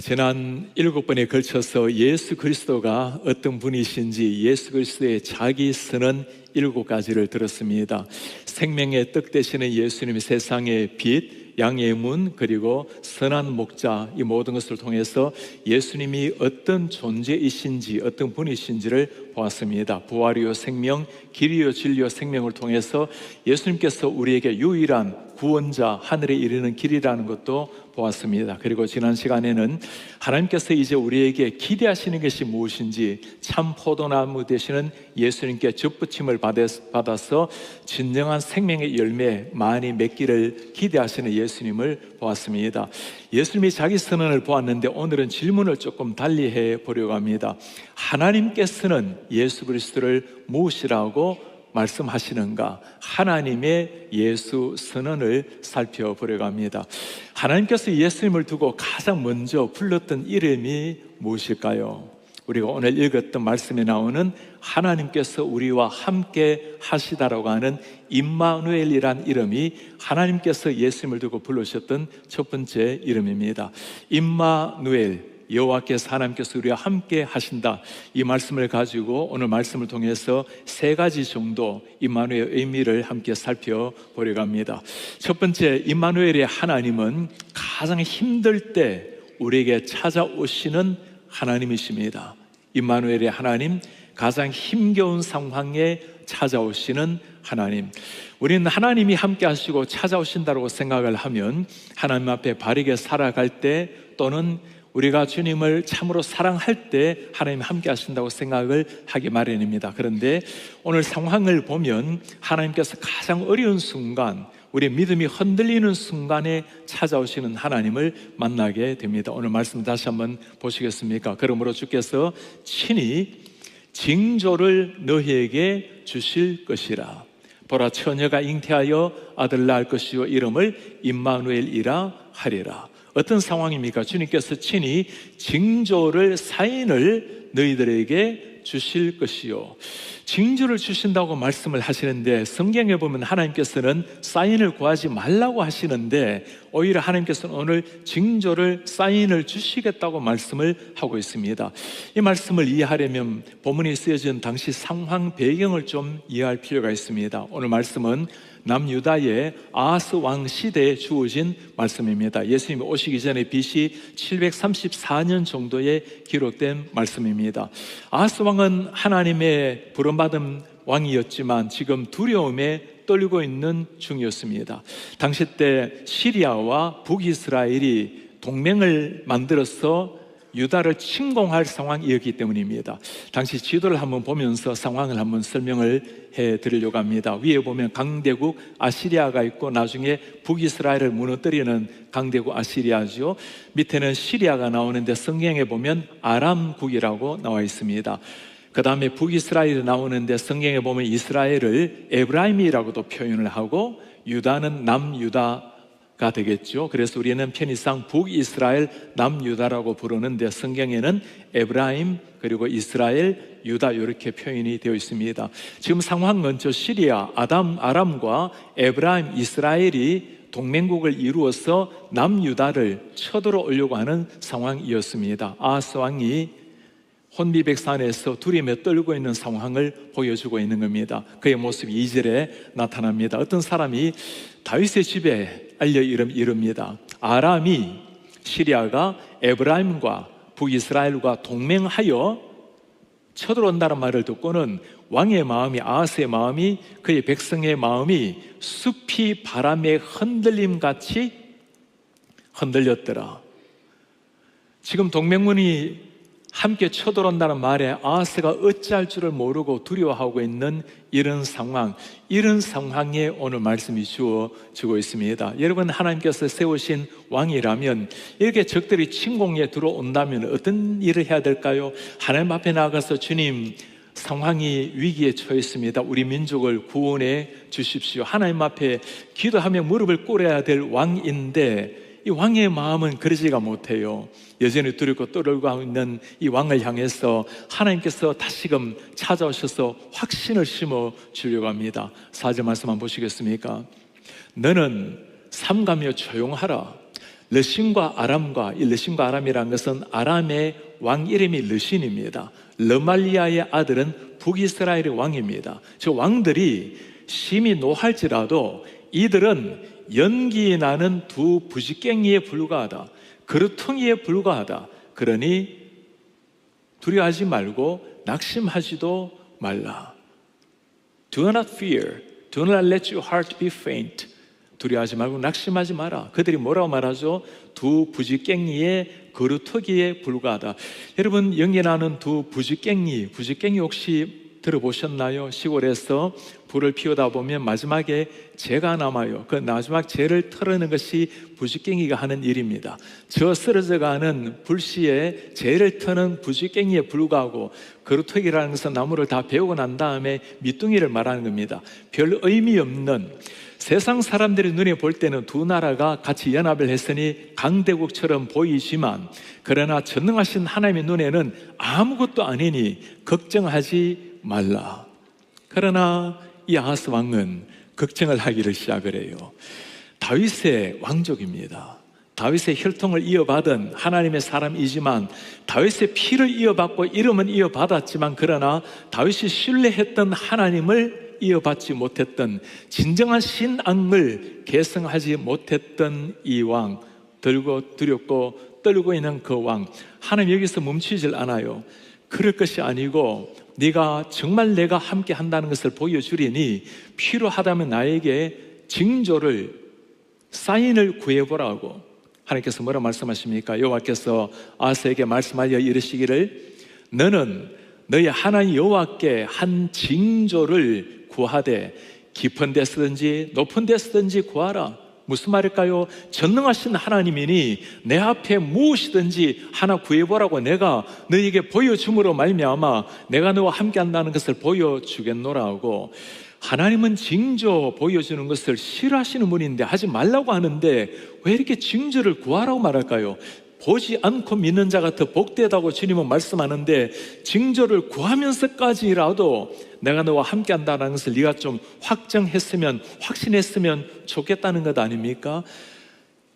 지난 7번에 걸쳐서 예수 그리스도가 어떤 분이신지 예수 그리스도의 자기 선언 7가지를 들었습니다. 생명의 떡 되시는 예수님이 세상의 빛, 양의 문, 그리고 선한 목자, 이 모든 것을 통해서 예수님이 어떤 존재이신지, 어떤 분이신지를 보았습니다. 부활이요 생명, 길이요 진리요 생명을 통해서 예수님께서 우리에게 유일한 구원자, 하늘에 이르는 길이라는 것도 보았습니다. 그리고 지난 시간에는 하나님께서 이제 우리에게 기대하시는 것이 무엇인지, 참 포도나무 되시는 예수님께 접붙임을 받아서 진정한 생명의 열매 많이 맺기를 기대하시는 예수님을 보았습니다. 예수님이 자기 선언을 보았는데 오늘은 질문을 조금 달리 해보려고 합니다. 하나님께서는 예수 그리스도를 무엇이라고 말씀하시는가? 하나님의 예수 선언을 살펴보려고 합니다. 하나님께서 예수님을 두고 가장 먼저 불렀던 이름이 무엇일까요? 우리가 오늘 읽었던 말씀에 나오는 하나님께서 우리와 함께 하시다라고 하는 임마누엘이란 이름이 하나님께서 예수님을 두고 부르셨던 첫 번째 이름입니다. 임마누엘, 여호와께서 하나님께서 우리와 함께 하신다, 이 말씀을 가지고 오늘 말씀을 통해서 3가지 정도 임마누엘의 의미를 함께 살펴보려고 합니다. 첫 번째, 임마누엘의 하나님은 가장 힘들 때 우리에게 찾아오시는 하나님이십니다. 임마누엘의 하나님, 가장 힘겨운 상황에 찾아오시는 하나님. 우리는 하나님이 함께 하시고 찾아오신다고 생각을 하면 하나님 앞에 바르게 살아갈 때, 또는 우리가 주님을 참으로 사랑할 때 하나님이 함께 하신다고 생각을 하기 마련입니다. 그런데 오늘 상황을 보면 하나님께서 가장 어려운 순간, 우리의 믿음이 흔들리는 순간에 찾아오시는 하나님을 만나게 됩니다. 오늘 말씀 다시 한번 보시겠습니까? 그러므로 주께서 친히 징조를 너희에게 주실 것이라. 보라, 처녀가 잉태하여 아들 낳을 것이요 이름을 임마누엘이라 하리라. 어떤 상황입니까? 주님께서 친히 징조를, 사인을 너희들에게 주실 것이요. 징조를 주신다고 말씀을 하시는데, 성경에 보면 하나님께서는 사인을 구하지 말라고 하시는데 오히려 하나님께서는 오늘 징조를, 사인을 주시겠다고 말씀을 하고 있습니다. 이 말씀을 이해하려면 본문이 쓰여진 당시 상황 배경을 좀 이해할 필요가 있습니다. 오늘 말씀은 남유다의 아하스 왕 시대에 주어진 말씀입니다. 예수님이 오시기 전에 BC 734년 정도에 기록된 말씀입니다. 아하스 왕은 하나님의 부름받은 왕이었지만 지금 두려움에 떨고 있는 중이었습니다. 당시 때 시리아와 북이스라엘이 동맹을 만들어서 유다를 침공할 상황이었기 때문입니다. 당시 지도를 한번 보면서 상황을 한번 설명을 해드리려고 합니다. 위에 보면 강대국 아시리아가 있고 나중에 북이스라엘을 무너뜨리는 강대국 아시리아죠. 밑에는 시리아가 나오는데 성경에 보면 아람국이라고 나와 있습니다. 그 다음에 북이스라엘이 나오는데 성경에 보면 이스라엘을 에브라임이라고도 표현을 하고 유다는 남유다가 되겠죠. 그래서 우리는 편의상 북이스라엘, 남유다라고 부르는데 성경에는 에브라임, 그리고 이스라엘, 유다 이렇게 표현이 되어 있습니다. 지금 상황은 저 시리아, 아람과 에브라임, 이스라엘이 동맹국을 이루어서 남유다를 쳐들어오려고 하는 상황이었습니다. 아하스 왕이 혼비백산에서 두려움에 떨고 있는 상황을 보여주고 있는 겁니다. 그의 모습이 2절에 나타납니다. 어떤 사람이 다윗의 집에 알려 이릅니다. 아람이, 시리아가 에브라임과 북이스라엘과 동맹하여 쳐들어온다는 말을 듣고는 왕의 마음이, 아하스의 마음이, 그의 백성의 마음이 숲이 바람에 흔들림같이 흔들렸더라. 지금 동맹군이 함께 쳐들어온다는 말에 아하스가 어찌할 줄을 모르고 두려워하고 있는 이런 상황, 이런 상황에 오늘 말씀이 주어지고 있습니다. 여러분, 하나님께서 세우신 왕이라면 이렇게 적들이 침공에 들어온다면 어떤 일을 해야 될까요? 하나님 앞에 나가서 주님, 상황이 위기에 처했습니다. 우리 민족을 구원해 주십시오. 하나님 앞에 기도하며 무릎을 꿇어야 될 왕인데 이 왕의 마음은 그러지가 못해요. 여전히 두렵고 떨고 있는 이 왕을 향해서 하나님께서 다시금 찾아오셔서 확신을 심어 주려고 합니다. 4절 말씀 한번 보시겠습니까? 너는 삼가며 조용하라. 르신과 아람과, 이 르신과 아람이라는 것은 아람의 왕 이름이 르신입니다. 르말리아의 아들은 북이스라엘의 왕입니다. 저 왕들이 심히 노할지라도 이들은 연기 나는 두 부지깽이에 불과하다, 그루퉁이에 불과하다. 그러니 두려워하지 말고 낙심하지도 말라. Do not fear, do not let your heart be faint. 두려워하지 말고 낙심하지 마라. 그들이 뭐라고 말하죠? 두 부지깽이의 그루터기에 불과하다. 여러분, 연기나는 두 부지깽이 혹시 들어보셨나요? 시골에서 불을 피우다 보면 마지막에 재가 남아요. 그 마지막 재를 털어내는 것이 부지깽이가 하는 일입니다. 저 쓰러져가는 불씨에 재를 터는 부지깽이에 불과하고, 그루터기라는 것은 나무를 다 베우고 난 다음에 밑둥이를 말하는 겁니다. 별 의미 없는, 세상 사람들이 눈에 볼 때는 두 나라가 같이 연합을 했으니 강대국처럼 보이지만, 그러나 전능하신 하나님의 눈에는 아무것도 아니니 걱정하지 말라. 그러나 이 아하스 왕은 걱정을 하기를 시작을 해요. 다윗의 왕족입니다. 다윗의 혈통을 이어받은 하나님의 사람이지만, 다윗의 피를 이어받고 이름은 이어받았지만, 그러나 다윗이 신뢰했던 하나님을 이어받지 못했던, 진정한 신앙을 계승하지 못했던 이 왕, 들고 두렵고 떨고 있는 그 왕, 하나님 여기서 멈추질 않아요. 그럴 것이 아니고 네가 정말 내가 함께 한다는 것을 보여주리니 필요하다면 나에게 징조를, 사인을 구해보라고 하나님께서 뭐라 말씀하십니까? 여호와께서 아하스에게 말씀하여 이르시기를, 너는 너희 하나님 여호와께 한 징조를 구하되 깊은 데서든지 높은 데서든지 구하라. 무슨 말일까요? 전능하신 하나님이니 내 앞에 무엇이든지 하나 구해보라고 내가 너에게 보여줌으로 말미암아 내가 너와 함께 한다는 것을 보여주겠노라 하고, 하나님은 징조 보여주는 것을 싫어하시는 분인데 하지 말라고 하는데 왜 이렇게 징조를 구하라고 말할까요? 보지 않고 믿는 자가 더 복되다고 주님은 말씀하는데, 징조를 구하면서까지라도 내가 너와 함께 한다는 것을 네가 좀 확정했으면, 확신했으면 좋겠다는 것 아닙니까?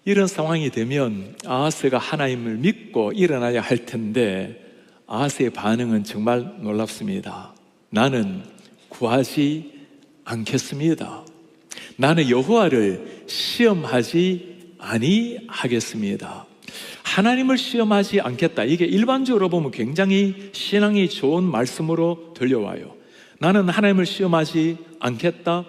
이런 상황이 되면 아하스가 하나님을 믿고 일어나야 할 텐데, 아하스의 반응은 정말 놀랍습니다. 나는 구하지 않겠습니다. 나는 여호와를 시험하지 아니하겠습니다. 하나님을 시험하지 않겠다. 이게 일반적으로 보면 굉장히 신앙이 좋은 말씀으로 들려와요. 나는 하나님을 시험하지 않겠다.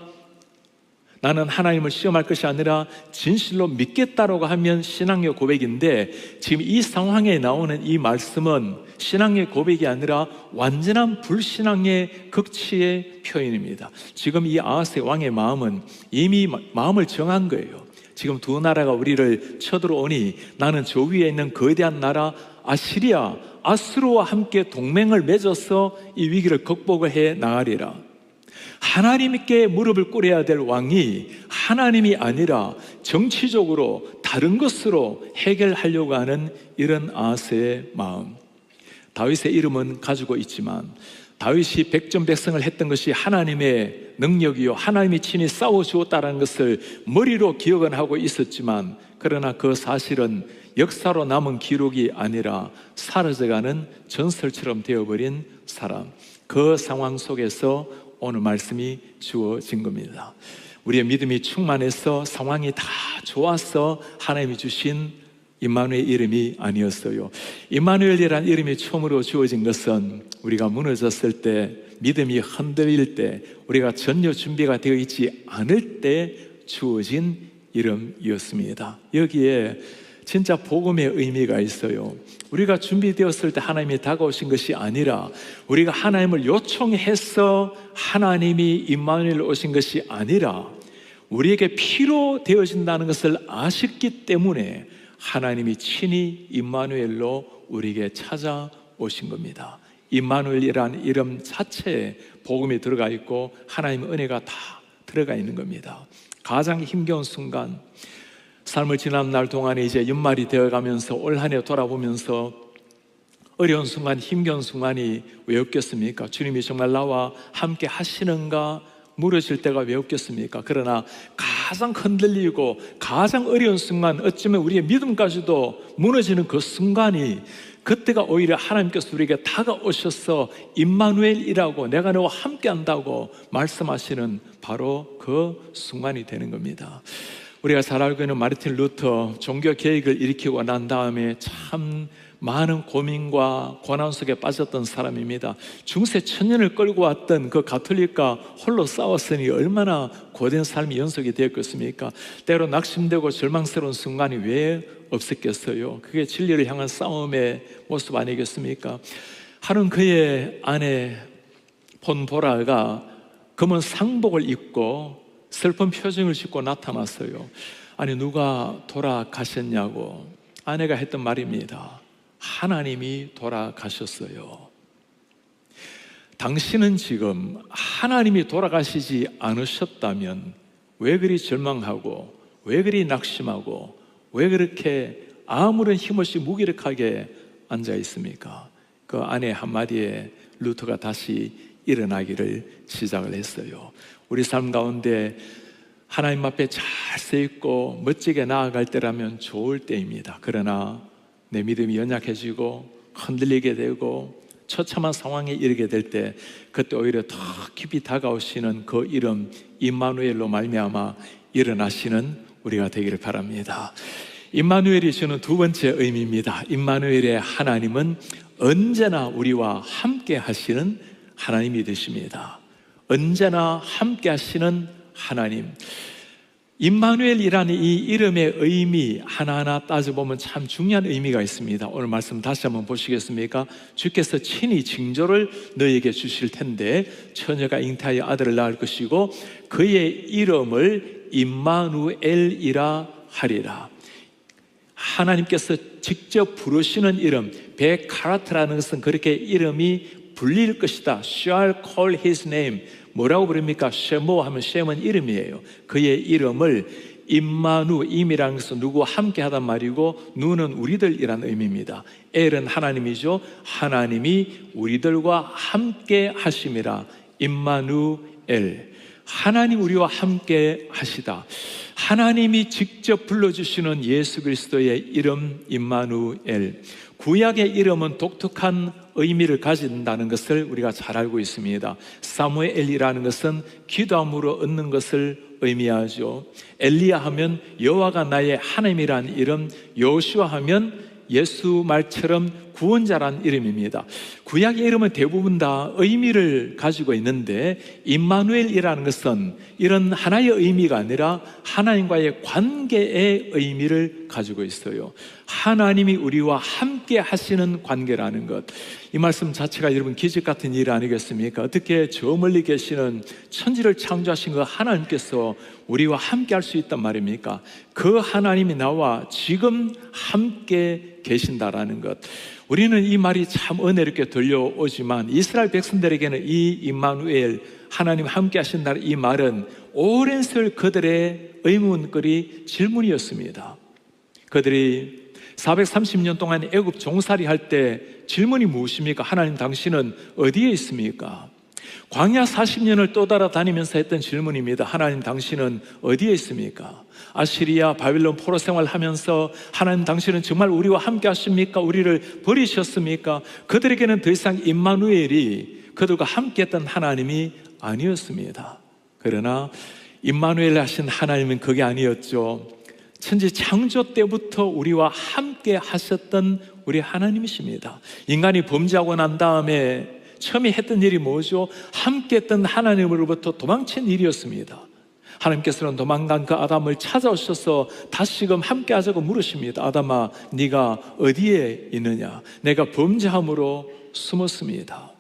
나는 하나님을 시험할 것이 아니라 진실로 믿겠다라고 하면 신앙의 고백인데, 지금 이 상황에 나오는 이 말씀은 신앙의 고백이 아니라 완전한 불신앙의 극치의 표현입니다. 지금 이 아하스의 왕의 마음은 이미 마음을 정한 거예요. 지금 두 나라가 우리를 쳐들어오니 나는 저 위에 있는 거대한 나라 아시리아, 아수르와 함께 동맹을 맺어서 이 위기를 극복을 해 나가리라. 하나님께 무릎을 꿇어야 될 왕이 하나님이 아니라 정치적으로 다른 것으로 해결하려고 하는 이런 아하스의 마음. 다윗의 이름은 가지고 있지만, 다윗이 백전백승을 했던 것이 하나님의 능력이요, 하나님이 친히 싸워주었다는 것을 머리로 기억은 하고 있었지만, 그러나 그 사실은 역사로 남은 기록이 아니라 사라져가는 전설처럼 되어버린 사람. 그 상황 속에서 오늘 말씀이 주어진 겁니다. 우리의 믿음이 충만해서 상황이 다 좋아서 하나님이 주신 임마누엘 이름이 아니었어요. 임마누엘이라는 이름이 처음으로 주어진 것은 우리가 무너졌을 때, 믿음이 흔들릴 때, 우리가 전혀 준비가 되어 있지 않을 때 주어진 이름이었습니다. 여기에 진짜 복음의 의미가 있어요. 우리가 준비되었을 때 하나님이 다가오신 것이 아니라, 우리가 하나님을 요청해서 하나님이 임마누엘 오신 것이 아니라, 우리에게 필요 되어진다는 것을 아셨기 때문에 하나님이 친히 임마누엘로 우리에게 찾아오신 겁니다. 임마누엘이라는 이름 자체에 복음이 들어가 있고 하나님의 은혜가 다 들어가 있는 겁니다. 가장 힘겨운 순간, 삶을 지난 날 동안에 이제 연말이 되어가면서 올 한 해 돌아보면서 어려운 순간, 힘겨운 순간이 왜 없겠습니까? 주님이 정말 나와 함께 하시는가 물으실 때가 왜 없겠습니까? 그러나 가장 흔들리고 가장 어려운 순간, 어쩌면 우리의 믿음까지도 무너지는 그 순간이, 그때가 오히려 하나님께서 우리에게 다가오셔서 임마누엘이라고, 내가 너와 함께한다고 말씀하시는 바로 그 순간이 되는 겁니다. 우리가 잘 알고 있는 마르틴 루터, 종교 개혁을 일으키고 난 다음에 참 많은 고민과 고난 속에 빠졌던 사람입니다. 중세 천년을 끌고 왔던 그 가톨릭과 홀로 싸웠으니 얼마나 고된 삶이 연속이 되었겠습니까? 때로 낙심되고 절망스러운 순간이 왜 없었겠어요? 그게 진리를 향한 싸움의 모습 아니겠습니까? 하루는 그의 아내 폰보라가 검은 상복을 입고 슬픈 표정을 짓고 나타났어요. 아니, 누가 돌아가셨냐고. 아내가 했던 말입니다. 하나님이 돌아가셨어요. 당신은 지금 하나님이 돌아가시지 않으셨다면 왜 그리 절망하고, 왜 그리 낙심하고, 왜 그렇게 아무런 힘없이 무기력하게 앉아 있습니까? 그 아내 한마디에 루터가 다시 일어나기를 시작을 했어요. 우리 삶 가운데 하나님 앞에 잘 서 있고 멋지게 나아갈 때라면 좋을 때입니다. 그러나 내 믿음이 연약해지고 흔들리게 되고 처참한 상황에 이르게 될 때, 그때 오히려 더 깊이 다가오시는 그 이름 임마누엘로 말미암아 일어나시는 우리가 되기를 바랍니다. 임마누엘이 주는 두 번째 의미입니다. 임마누엘의 하나님은 언제나 우리와 함께 하시는 하나님이 되십니다. 언제나 함께 하시는 하나님. 임마누엘이라는 이 이름의 의미 하나하나 따져보면 참 중요한 의미가 있습니다. 오늘 말씀 다시 한번 보시겠습니까? 주께서 친히 징조를 너에게 주실 텐데 처녀가 잉태하여 아들을 낳을 것이고 그의 이름을 임마누엘이라 하리라. 하나님께서 직접 부르시는 이름, 베카라트라는 것은 그렇게 이름이 불릴 것이다. Shall call his name. 뭐라고 부릅니까? 쉐모 하면 셴은 이름이에요. 그의 이름을 임마누, 임이라는 것은 누구와 함께 하단 말이고, 누는 우리들이란 의미입니다. 엘은 하나님이죠. 하나님이 우리들과 함께 하심이라. 임마누엘. 하나님 우리와 함께 하시다. 하나님이 직접 불러주시는 예수 그리스도의 이름 임마누엘. 구약의 이름은 독특한 의미를 가진다는 것을 우리가 잘 알고 있습니다. 사무엘이라는 것은 기도함으로 얻는 것을 의미하죠. 엘리야 하면 여호와가 나의 하나님이라는 이름, 여호수아 하면 예수 말처럼 구원자라는 이름입니다. 구약의 이름은 대부분 다 의미를 가지고 있는데 임마누엘이라는 것은 이런 하나의 의미가 아니라 하나님과의 관계의 의미를 가지고 있어요. 하나님이 우리와 함께 하시는 관계라는 것. 이 말씀 자체가 여러분 기적 같은 일 아니겠습니까? 어떻게 저 멀리 계시는 천지를 창조하신 그 하나님께서 우리와 함께 할 수 있단 말입니까? 그 하나님이 나와 지금 함께 계신다라는 것. 우리는 이 말이 참 은혜롭게 들려오지만 이스라엘 백성들에게는 이 임마누엘, 하나님 함께 하신다는 이 말은 오랜 세월 그들의 의문거리, 질문이었습니다. 그들이 430년 동안 애굽 종살이 할 때 질문이 무엇입니까? 하나님 당신은 어디에 있습니까? 광야 40년을 또 따라다니면서 했던 질문입니다. 하나님 당신은 어디에 있습니까? 아시리아 바빌론 포로 생활하면서 하나님 당신은 정말 우리와 함께 하십니까? 우리를 버리셨습니까? 그들에게는 더 이상 임마누엘이 그들과 함께 했던 하나님이 아니었습니다. 그러나 임마누엘 하신 하나님은 그게 아니었죠. 천지 창조 때부터 우리와 함께 하셨던 우리 하나님이십니다. 인간이 범죄하고 난 다음에 처음에 했던 일이 뭐죠? 함께 했던 하나님으로부터 도망친 일이었습니다. 하나님께서는 도망간 그 아담을 찾아오셔서 다시금 함께 하자고 물으십니다. 아담아, 네가 어디에 있느냐? 내가 범죄함으로 숨었습니다.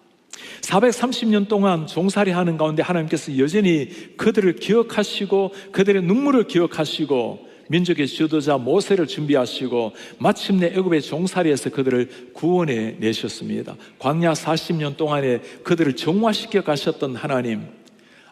430년 동안 종살이 하는 가운데 하나님께서 여전히 그들을 기억하시고 그들의 눈물을 기억하시고 민족의 지도자 모세를 준비하시고 마침내 애굽의 종살이에서 그들을 구원해 내셨습니다. 광야 40년 동안에 그들을 정화시켜 가셨던 하나님,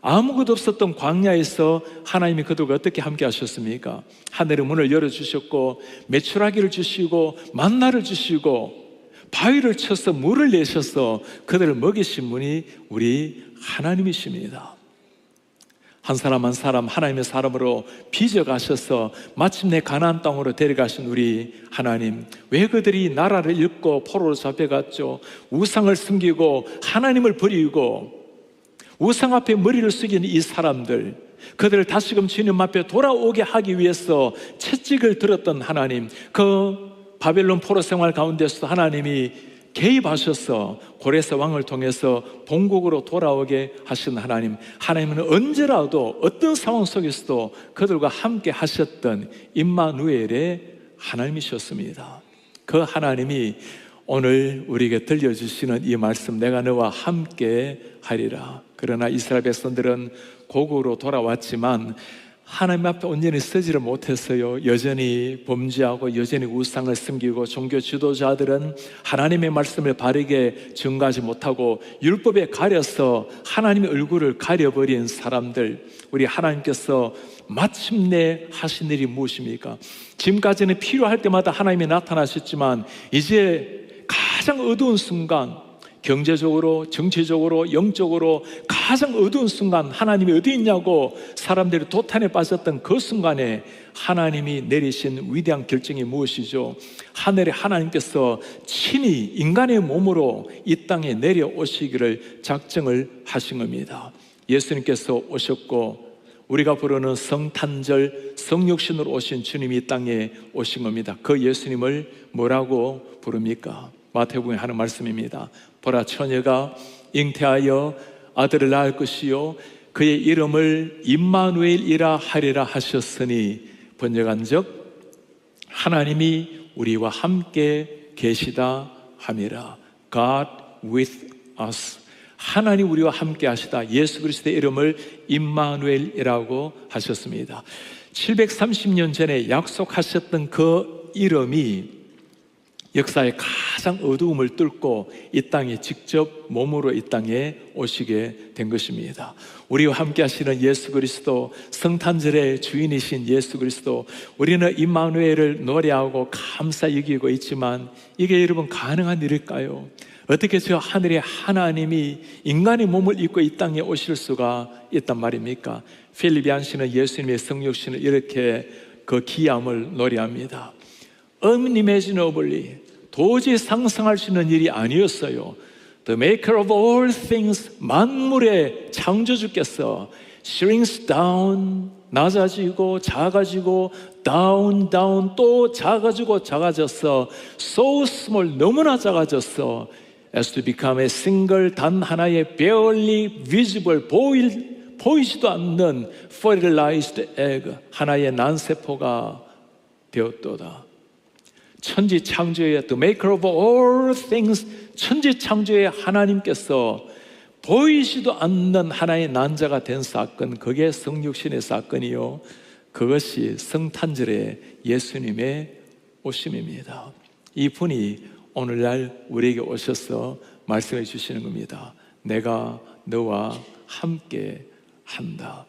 아무것도 없었던 광야에서 하나님이 그들과 어떻게 함께 하셨습니까? 하늘의 문을 열어주셨고 메추라기를 주시고 만나를 주시고 바위를 쳐서 물을 내셔서 그들을 먹이신 분이 우리 하나님이십니다. 한 사람 한 사람 하나님의 사람으로 빚어가셔서 마침내 가나안 땅으로 데려가신 우리 하나님, 왜 그들이 나라를 잃고 포로로 잡혀갔죠? 우상을 숨기고 하나님을 버리고 우상 앞에 머리를 숙이는 이 사람들, 그들을 다시금 주님 앞에 돌아오게 하기 위해서 채찍을 들었던 하나님, 그 바벨론 포로 생활 가운데서도 하나님이 개입하셔서 고레스 왕을 통해서 본국으로 돌아오게 하신 하나님, 하나님은 언제라도 어떤 상황 속에서도 그들과 함께 하셨던 임마누엘의 하나님이셨습니다. 그 하나님이 오늘 우리에게 들려주시는 이 말씀, 내가 너와 함께 하리라. 그러나 이스라엘 백성들은 고국으로 돌아왔지만 하나님 앞에 온전히 서지를 못했어요. 여전히 범죄하고 여전히 우상을 숨기고, 종교 지도자들은 하나님의 말씀을 바르게 증거하지 못하고 율법에 가려서 하나님의 얼굴을 가려버린 사람들, 우리 하나님께서 마침내 하신 일이 무엇입니까? 지금까지는 필요할 때마다 하나님이 나타나셨지만 이제 가장 어두운 순간, 경제적으로, 정치적으로, 영적으로 가장 어두운 순간, 하나님이 어디 있냐고 사람들이 도탄에 빠졌던 그 순간에 하나님이 내리신 위대한 결정이 무엇이죠? 하늘의 하나님께서 친히 인간의 몸으로 이 땅에 내려오시기를 작정을 하신 겁니다. 예수님께서 오셨고, 우리가 부르는 성탄절, 성육신으로 오신 주님이 이 땅에 오신 겁니다. 그 예수님을 뭐라고 부릅니까? 마태복음에 하는 말씀입니다. 보라, 처녀가 잉태하여 아들을 낳을 것이요 그의 이름을 임마누엘이라 하리라 하셨으니, 번역한즉 하나님이 우리와 함께 계시다 함이라. God with us. 하나님 우리와 함께 하시다. 예수 그리스도의 이름을 임마누엘이라고 하셨습니다. 730년 전에 약속하셨던 그 이름이 역사의 가장 어두움을 뚫고 이 땅에 직접 몸으로 이 땅에 오시게 된 것입니다. 우리와 함께 하시는 예수 그리스도, 성탄절의 주인이신 예수 그리스도, 우리는 임마누엘을 노래하고 감사 여기고 있지만 이게 여러분 가능한 일일까요? 어떻게 저 하늘의 하나님이 인간의 몸을 입고 이 땅에 오실 수가 있단 말입니까? 필립 얀시는 예수님의 성육신을 이렇게 그 귀함을 노래합니다. unimaginably, 도저히 상상할 수 있는 일이 아니었어요. The maker of all things, 만물의 창조주께서 shrinks down, 낮아지고 작아지고 down, down, 또 작아지고 작아졌어. So small, 너무나 작아졌어. As to become a single, 단 하나의 barely visible, 보이지도 않는 fertilized egg, 하나의 난세포가 되었도다. 천지창조의 The maker of all things, 천지창조의 하나님께서 보이지도 않는 하나의 난자가 된 사건, 그게 성육신의 사건이요, 그것이 성탄절의 예수님의 오심입니다. 이분이 오늘날 우리에게 오셔서 말씀해 주시는 겁니다. 내가 너와 함께 한다.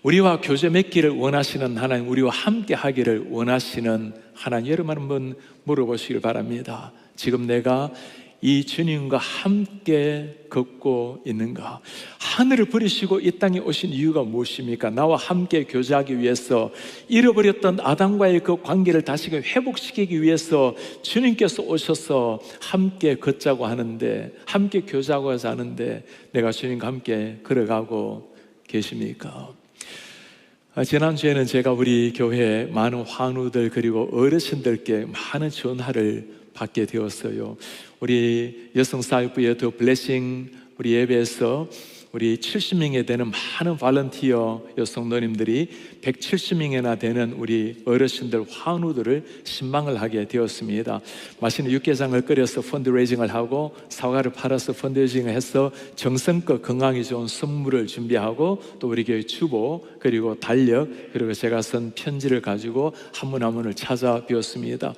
우리와 교제 맺기를 원하시는 하나님, 우리와 함께 하기를 원하시는 하나님, 여러분 한번 물어보시길 바랍니다. 지금 내가 이 주님과 함께 걷고 있는가? 하늘을 버리시고 이 땅에 오신 이유가 무엇입니까? 나와 함께 교제하기 위해서, 잃어버렸던 아담과의 그 관계를 다시금 회복시키기 위해서 주님께서 오셔서 함께 걷자고 하는데, 함께 교제하고 하는데 내가 주님과 함께 걸어가고 계십니까? 지난주에는 제가 우리 교회에 많은 환우들 그리고 어르신들께 많은 전화를 받게 되었어요. 우리 여성사역부의 더 블레싱 우리 예배에서 우리 70명에 되는 많은 발런티어 여성 노님들이 170명이나 되는 우리 어르신들 환우들을 신방을 하게 되었습니다. 맛있는 육개장을 끓여서 펀드레이징을 하고 사과를 팔아서 펀드레이징을 해서 정성껏 건강에 좋은 선물을 준비하고, 또 우리 교회 주보 그리고 달력 그리고 제가 쓴 편지를 가지고 한 분 한 분을 찾아뵈었습니다.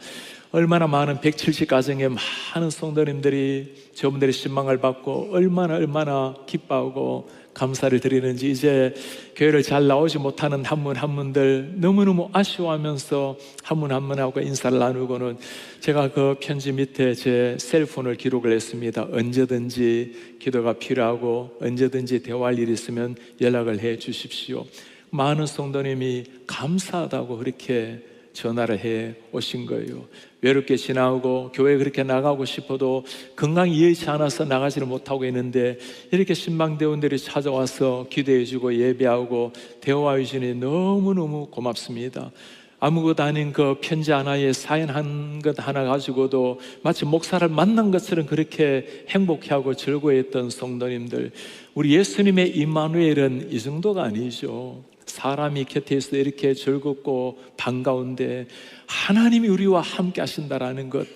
얼마나 많은 170가정의 많은 성도님들이 저분들의 신방을 받고 얼마나 기뻐하고 감사를 드리는지, 이제 교회를 잘 나오지 못하는 한 분 한 분들 너무너무 아쉬워하면서 한 분 한 분하고 인사를 나누고는, 제가 그 편지 밑에 제 셀폰을 기록을 했습니다. 언제든지 기도가 필요하고 언제든지 대화할 일이 있으면 연락을 해 주십시오. 많은 성도님이 감사하다고 그렇게 전화를 해 오신 거예요. 외롭게 지나오고 교회 그렇게 나가고 싶어도 건강이 여의치 않아서 나가지를 못하고 있는데, 이렇게 신방대원들이 찾아와서 기도해주고 예배하고 대화해 주니 너무너무 고맙습니다. 아무것도 아닌 그 편지 하나에 사연 한 것 하나 가지고도 마치 목사를 만난 것처럼 그렇게 행복해하고 즐거워했던 성도님들, 우리 예수님의 임마누엘은 이 정도가 아니죠. 사람이 곁에 있어 이렇게 즐겁고 반가운데 하나님이 우리와 함께 하신다라는 것,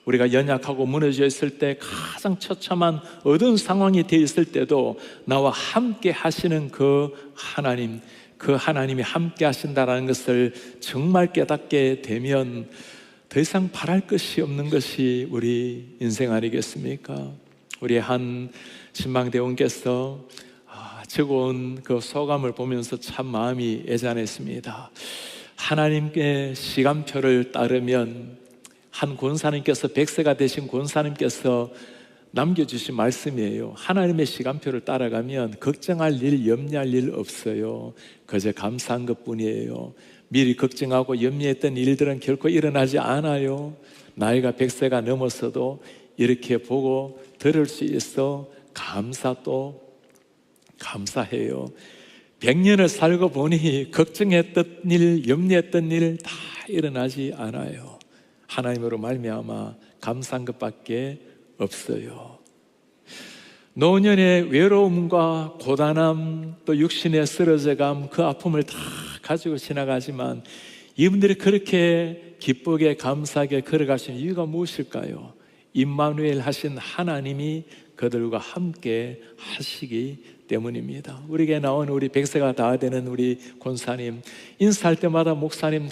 우리가 연약하고 무너져 있을 때, 가장 처참한 어두운 상황이 되어 있을 때도 나와 함께 하시는 그 하나님이 함께 하신다라는 것을 정말 깨닫게 되면 더 이상 바랄 것이 없는 것이 우리 인생 아니겠습니까? 우리 한 신방대원께서 적어온 그 소감을 보면서 참 마음이 애잔했습니다. 하나님께 시간표를 따르면, 한 권사님께서, 100세가 되신 권사님께서 남겨주신 말씀이에요. 하나님의 시간표를 따라가면 걱정할 일, 염려할 일 없어요. 그저 감사한 것뿐이에요. 미리 걱정하고 염려했던 일들은 결코 일어나지 않아요. 나이가 100세가 넘었어도 이렇게 보고 들을 수 있어 감사해요. 100년을 살고 보니 걱정했던 일, 염려했던 일 다 일어나지 않아요. 하나님으로 말미암아 감사한 것밖에 없어요. 노년의 외로움과 고단함, 또 육신의 쓰러져감, 그 아픔을 다 가지고 지나가지만 이분들이 그렇게 기쁘게 감사하게 걸어가신 이유가 무엇일까요? 임마누엘 하신 하나님이 그들과 함께 하시기 때문입니다. 우리에게 나온 우리 100세가 다 되는 우리 권사님, 인사할 때마다 목사님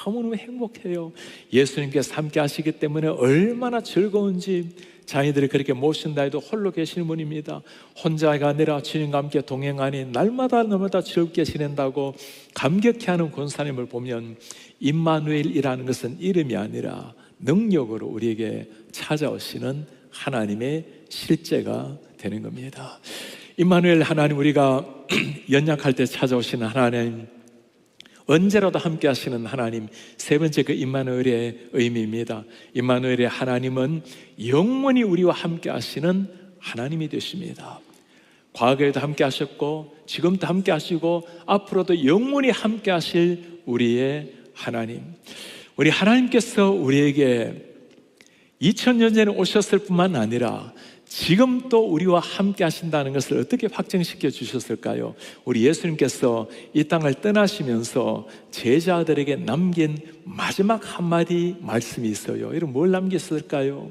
너무너무 행복해요. 예수님께서 함께 하시기 때문에 얼마나 즐거운지, 자녀들이 그렇게 모신다 해도 홀로 계시는 분입니다. 혼자가 아니라 주님과 함께 동행하니 날마다 즐겁게 지낸다고 감격해하는 권사님을 보면, 임마누엘이라는 것은 이름이 아니라 능력으로 우리에게 찾아오시는 하나님의 실제가 되는 겁니다. 임마누엘 하나님, 우리가 연약할 때 찾아오시는 하나님, 언제라도 함께 하시는 하나님, 세 번째 그 임마누엘의 의미입니다. 임마누엘의 하나님은 영원히 우리와 함께 하시는 하나님이 되십니다. 과거에도 함께 하셨고 지금도 함께 하시고 앞으로도 영원히 함께 하실 우리의 하나님, 우리 하나님께서 우리에게 2000년 전에 오셨을 뿐만 아니라 지금 또 우리와 함께 하신다는 것을 어떻게 확증시켜 주셨을까요? 우리 예수님께서 이 땅을 떠나시면서 제자들에게 남긴 마지막 한마디 말씀이 있어요. 이런 뭘 남겼을까요?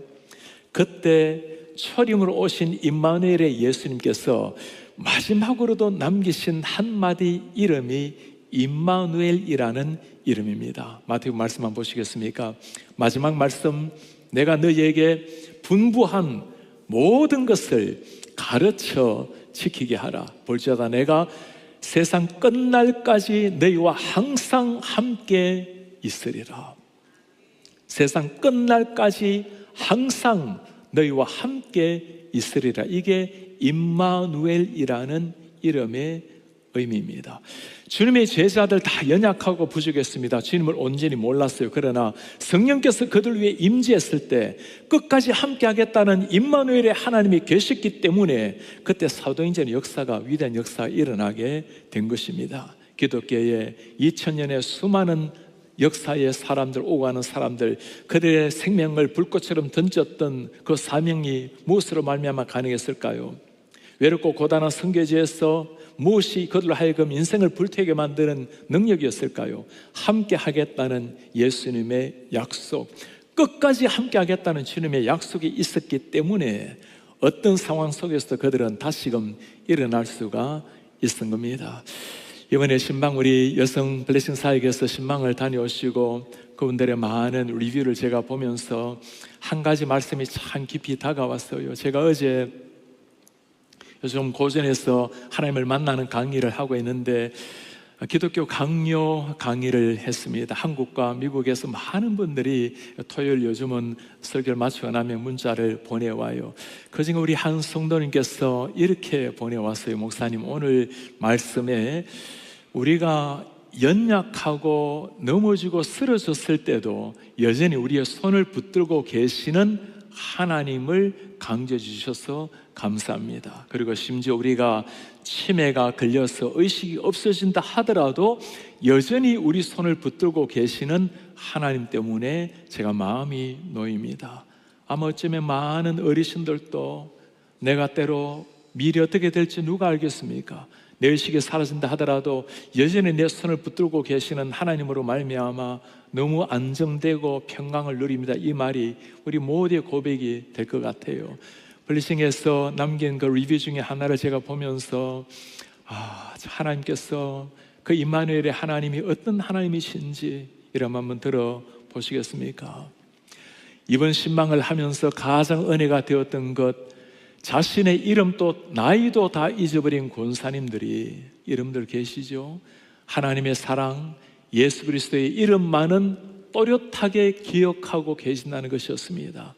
그때 초림으로 오신 임마누엘의 예수님께서 마지막으로도 남기신 한마디 이름이 임마누엘이라는 이름입니다. 마태복음 말씀 한번 보시겠습니까? 마지막 말씀, 내가 너희에게 분부한 모든 것을 가르쳐 지키게 하라. 볼지어다 내가 세상 끝날까지 너희와 항상 함께 있으리라. 세상 끝날까지 항상 너희와 함께 있으리라. 이게 임마누엘이라는 이름의 의미입니다. 주님의 제자들 다 연약하고 부족했습니다. 주님을 온전히 몰랐어요. 그러나 성령께서 그들 위해 임재했을 때 끝까지 함께 하겠다는 임마누엘의 하나님이 계셨기 때문에 그때 사도행전의 역사가, 위대한 역사가 일어나게 된 것입니다. 기독교의 2000년의 수많은 역사의 사람들, 오고 가는 사람들, 그들의 생명을 불꽃처럼 던졌던 그 사명이 무엇으로 말미암아 가능했을까요? 외롭고 고단한 선교지에서 무엇이 그들로 하여금 인생을 불태우게 만드는 능력이었을까요? 함께 하겠다는 예수님의 약속, 끝까지 함께 하겠다는 주님의 약속이 있었기 때문에 어떤 상황 속에서 그들은 다시금 일어날 수가 있었던 겁니다. 이번에 신방, 우리 여성 블레싱 사역에서 신방을 다녀오시고 그분들의 많은 리뷰를 제가 보면서 한 가지 말씀이 참 깊이 다가왔어요. 제가 어제 요즘 고전에서 하나님을 만나는 강의를 하고 있는데 기독교 강요 강의를 했습니다. 한국과 미국에서 많은 분들이 토요일 요즘은 설교를 마치고 나면 문자를 보내와요. 그중에 우리 한 성도님께서 이렇게 보내왔어요. 목사님, 오늘 말씀에 우리가 연약하고 넘어지고 쓰러졌을 때도 여전히 우리의 손을 붙들고 계시는 하나님을 강조해 주셔서 감사합니다. 그리고 심지어 우리가 치매가 걸려서 의식이 없어진다 하더라도 여전히 우리 손을 붙들고 계시는 하나님 때문에 제가 마음이 놓입니다. 아마 어쩌면 많은 어르신들도 내가 때로 미래 어떻게 될지 누가 알겠습니까? 내 의식이 사라진다 하더라도 여전히 내 손을 붙들고 계시는 하나님으로 말미암아 너무 안정되고 평강을 누립니다. 이 말이 우리 모두의 고백이 될 것 같아요. 블리싱에서 남긴 그 리뷰 중에 하나를 제가 보면서 하나님께서 그 임마누엘의 하나님이 어떤 하나님이신지 이런 한번 들어보시겠습니까? 이번 신방을 하면서 가장 은혜가 되었던 것, 자신의 이름도 나이도 다 잊어버린 권사님들이 이름들 계시죠? 하나님의 사랑, 예수 그리스도의 이름만은 또렷하게 기억하고 계신다는 것이었습니다.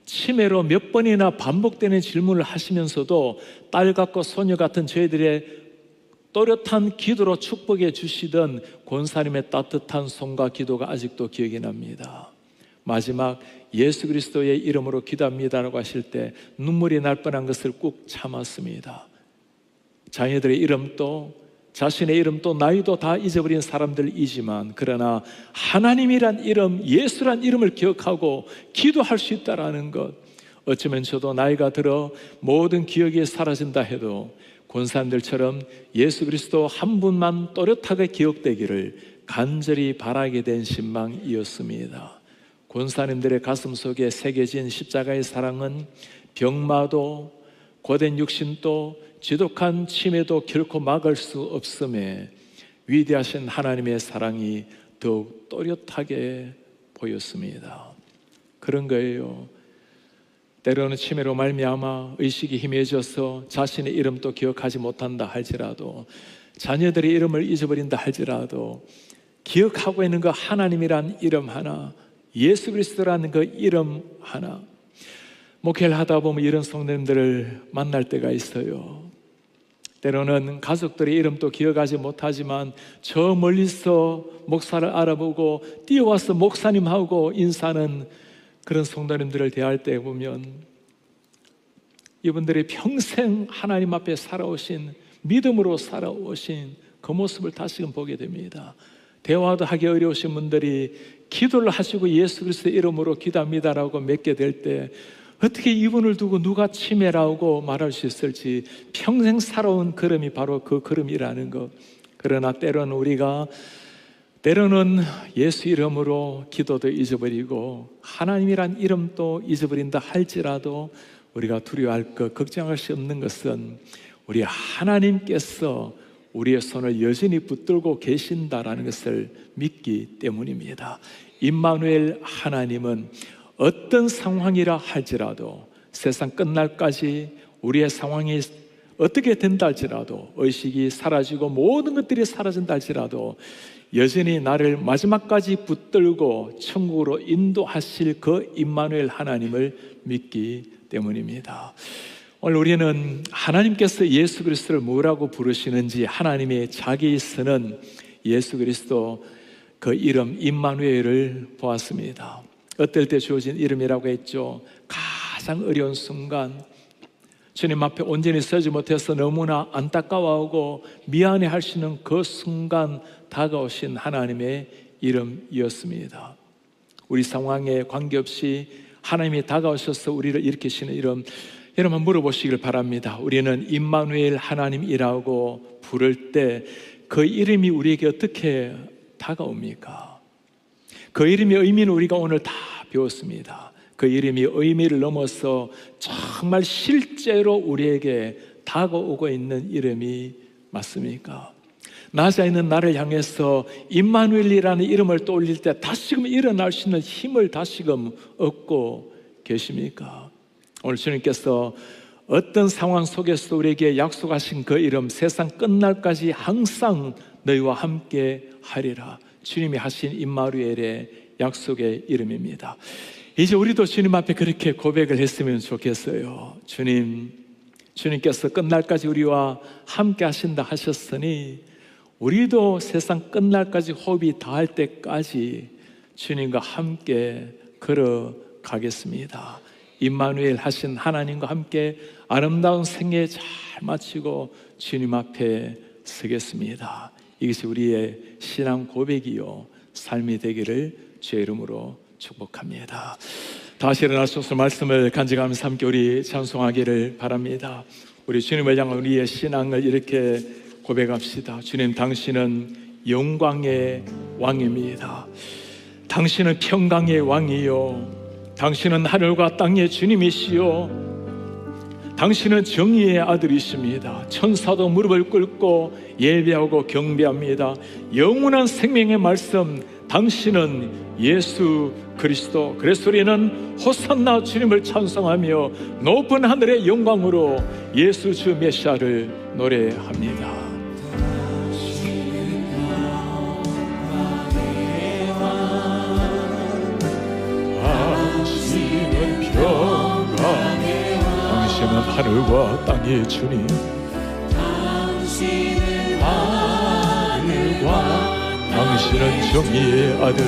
치매로 몇 번이나 반복되는 질문을 하시면서도 딸 같고 소녀 같은 저희들의 또렷한 기도로 축복해 주시던 권사님의 따뜻한 손과 기도가 아직도 기억이 납니다. 마지막 예수 그리스도의 이름으로 기도합니다라고 하실 때 눈물이 날 뻔한 것을 꾹 참았습니다. 자녀들의 이름도 자신의 이름도 나이도 다 잊어버린 사람들이지만 그러나 하나님이란 이름, 예수란 이름을 기억하고 기도할 수 있다는 것, 어쩌면 저도 나이가 들어 모든 기억이 사라진다 해도 권사님들처럼 예수 그리스도 한 분만 또렷하게 기억되기를 간절히 바라게 된 신방이었습니다. 권사님들의 가슴 속에 새겨진 십자가의 사랑은 병마도 고된 육신도 지독한 치매도 결코 막을 수 없음에 위대하신 하나님의 사랑이 더욱 또렷하게 보였습니다. 그런 거예요. 때로는 치매로 말미암아 의식이 희미해져서 자신의 이름도 기억하지 못한다 할지라도, 자녀들의 이름을 잊어버린다 할지라도 기억하고 있는 그 하나님이란 이름 하나, 예수 그리스도라는 그 이름 하나. 목회를 하다 보면 이런 성도님들을 만날 때가 있어요. 때로는 가족들의 이름도 기억하지 못하지만 저 멀리서 목사를 알아보고 뛰어와서 목사님하고 인사하는 그런 성도님들을 대할 때 보면 이분들이 평생 하나님 앞에 살아오신, 믿음으로 살아오신 그 모습을 다시금 보게 됩니다. 대화도 하기 어려우신 분들이 기도를 하시고 예수 그리스도의 이름으로 기도합니다라고 맺게 될 때 어떻게 이분을 두고 누가 치매라고 말할 수 있을지, 평생 살아온 걸음이 바로 그 걸음이라는 것. 그러나 때로는 우리가 예수 이름으로 기도도 잊어버리고 하나님이란 이름도 잊어버린다 할지라도 우리가 두려워할 것, 걱정할 수 없는 것은 우리 하나님께서 우리의 손을 여전히 붙들고 계신다라는 것을 믿기 때문입니다. 임마누엘 하나님은 어떤 상황이라 할지라도, 세상 끝날까지 우리의 상황이 어떻게 된다 할지라도, 의식이 사라지고 모든 것들이 사라진다 할지라도 여전히 나를 마지막까지 붙들고 천국으로 인도하실 그 임마누엘 하나님을 믿기 때문입니다. 오늘 우리는 하나님께서 예수 그리스도를 뭐라고 부르시는지, 하나님의 자기 쓰는 예수 그리스도 그 이름 임마누엘을 보았습니다. 어떨 때 주어진 이름이라고 했죠. 가장 어려운 순간, 주님 앞에 온전히 서지 못해서 너무나 안타까워하고 미안해 하시는 그 순간 다가오신 하나님의 이름이었습니다. 우리 상황에 관계없이 하나님이 다가오셔서 우리를 일으키시는 이름, 여러분 한번 물어보시길 바랍니다. 우리는 임마누엘 하나님이라고 부를 때 그 이름이 우리에게 어떻게 다가옵니까? 그 이름의 의미는 우리가 오늘 다 배웠습니다. 그 이름이 의미를 넘어서 정말 실제로 우리에게 다가오고 있는 이름이 맞습니까? 낮아 있는 나를 향해서 임마누엘이라는 이름을 떠올릴 때 다시금 일어날 수 있는 힘을 다시금 얻고 계십니까? 오늘 주님께서 어떤 상황 속에서 우리에게 약속하신 그 이름, 세상 끝날까지 항상 너희와 함께 하리라, 주님이 하신 임마누엘의 약속의 이름입니다. 이제 우리도 주님 앞에 그렇게 고백을 했으면 좋겠어요. 주님께서 끝날까지 우리와 함께 하신다 하셨으니 우리도 세상 끝날까지 호흡이 닿을 때까지 주님과 함께 걸어가겠습니다. 임마누엘 하신 하나님과 함께 아름다운 생애 잘 마치고 주님 앞에 서겠습니다. 이것이 우리의 신앙 고백이요 삶이 되기를 주의 이름으로 축복합니다. 다시 일어나셔서 말씀을 간직하면서 함께 우리 찬송하기를 바랍니다. 우리 주님을 향한 우리의 신앙을 이렇게 고백합시다. 주님, 당신은 영광의 왕입니다. 당신은 평강의 왕이요, 당신은 하늘과 땅의 주님이시요, 당신은 정의의 아들이십니다. 천사도 무릎을 꿇고 예배하고 경배합니다. 영원한 생명의 말씀, 당신은 예수 그리스도. 그래서 우리는 호산나 주님을 찬송하며 높은 하늘의 영광으로 예수 주 메시아를 노래합니다. 당신은 평강의 왕, 당신은 하늘과 땅의 주님, 당신은 하늘의 왕, 당신은 정의의 아들,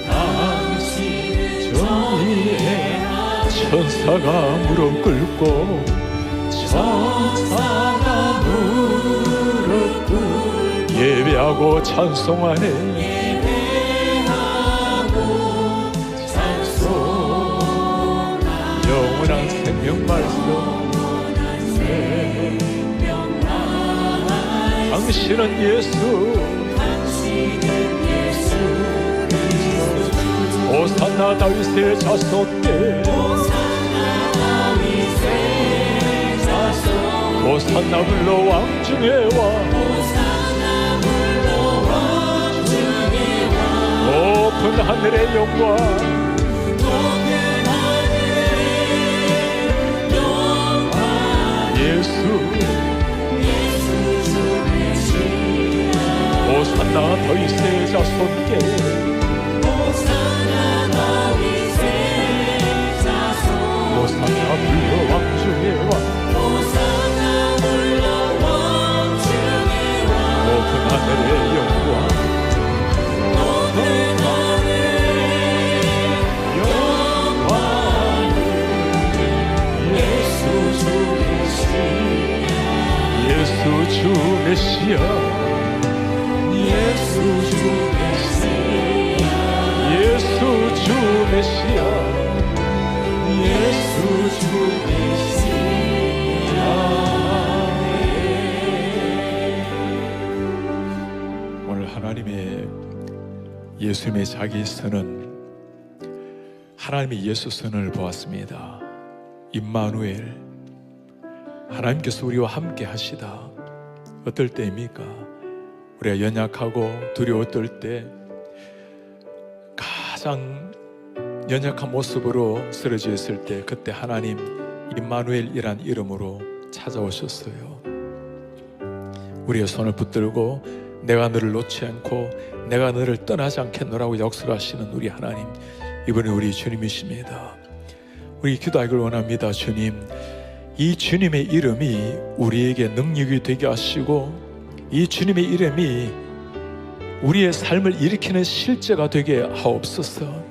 당신은 정의의 아들. 천사가 무릎 꿇고, 천사가 무릎 꿇고 예배하고 찬송하네. 영원한 생명 말씀, 당신은 예수, 호산나 다윗의 자손께, 호산나 불러 왕 중에 왕, 높은 하늘의 영광, 호산나 다윗의 자손께, 호산나 불러 왕 중에 왕, 높은 하늘의 영광, 예수 주 메시아, 예수 주 메시아, 예수 주 메시아, 예수 주 메시아. 오늘 하나님의 예수님의 자기 선언, 하나님의 예수 선언을 보았습니다. 임마누엘, 하나님께서 우리와 함께 하시다. 어떨 때입니까? 우리가 연약하고 두려웠을 때 가장 연약한 모습으로 쓰러져 있을 때, 그때 하나님 임마누엘이란 이름으로 찾아오셨어요. 우리의 손을 붙들고 내가 너를 놓지 않고 내가 너를 떠나지 않겠노라고 약속하시는 우리 하나님, 이분이 우리 주님이십니다. 우리 기도하기를 원합니다. 주님, 이 주님의 이름이 우리에게 능력이 되게 하시고, 이 주님의 이름이 우리의 삶을 일으키는 실제가 되게 하옵소서.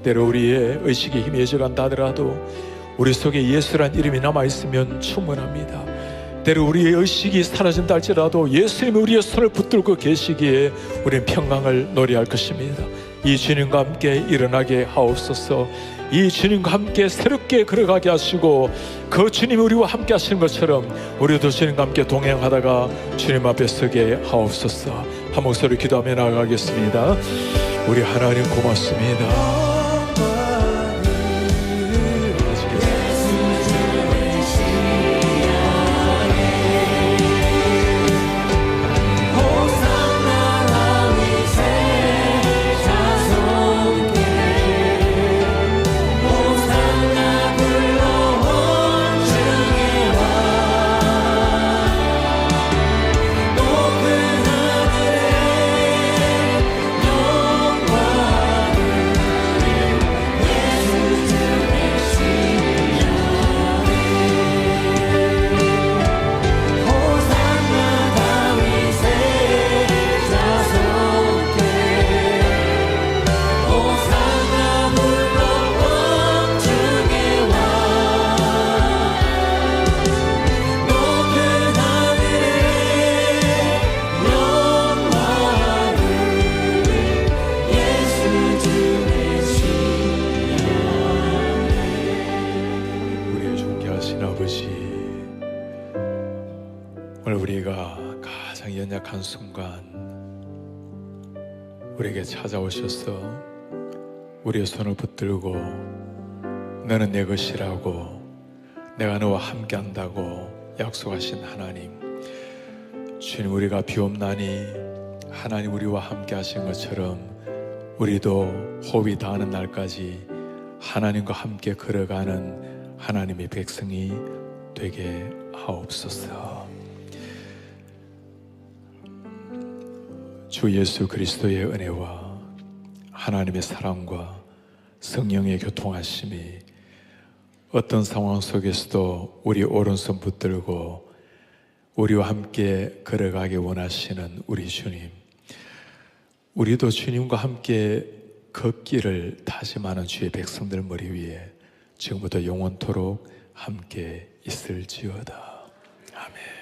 때로 우리의 의식이 희미해져간다 하더라도 우리 속에 예수란 이름이 남아있으면 충분합니다. 때로 우리의 의식이 사라진다 할지라도 예수님이 우리의 손을 붙들고 계시기에 우리는 평강을 노래할 것입니다. 이 주님과 함께 일어나게 하옵소서. 이 주님과 함께 새롭게 걸어가게 하시고, 그 주님이 우리와 함께 하시는 것처럼 우리도 주님과 함께 동행하다가 주님 앞에 서게 하옵소서. 한 목소리 기도하며 나아가겠습니다. 우리 하나님 고맙습니다. 호산나 마지막 한순간 우리에게 찾아오셔서 우리의 손을 붙들고 너는 내 것이라고, 내가 너와 함께 한다고 약속하신 하나님, 주님, 우리가 비옵나니 하나님 우리와 함께 하신 것처럼 우리도 호흡이 닿는 날까지 하나님과 함께 걸어가는 하나님의 백성이 되게 하옵소서. 주 예수 그리스도의 은혜와 하나님의 사랑과 성령의 교통하심이 어떤 상황 속에서도 우리 오른손 붙들고 우리와 함께 걸어가기 원하시는 우리 주님, 우리도 주님과 함께 걷기를 다짐하는 주의 백성들 머리 위에 지금부터 영원토록 함께 있을지어다. 아멘.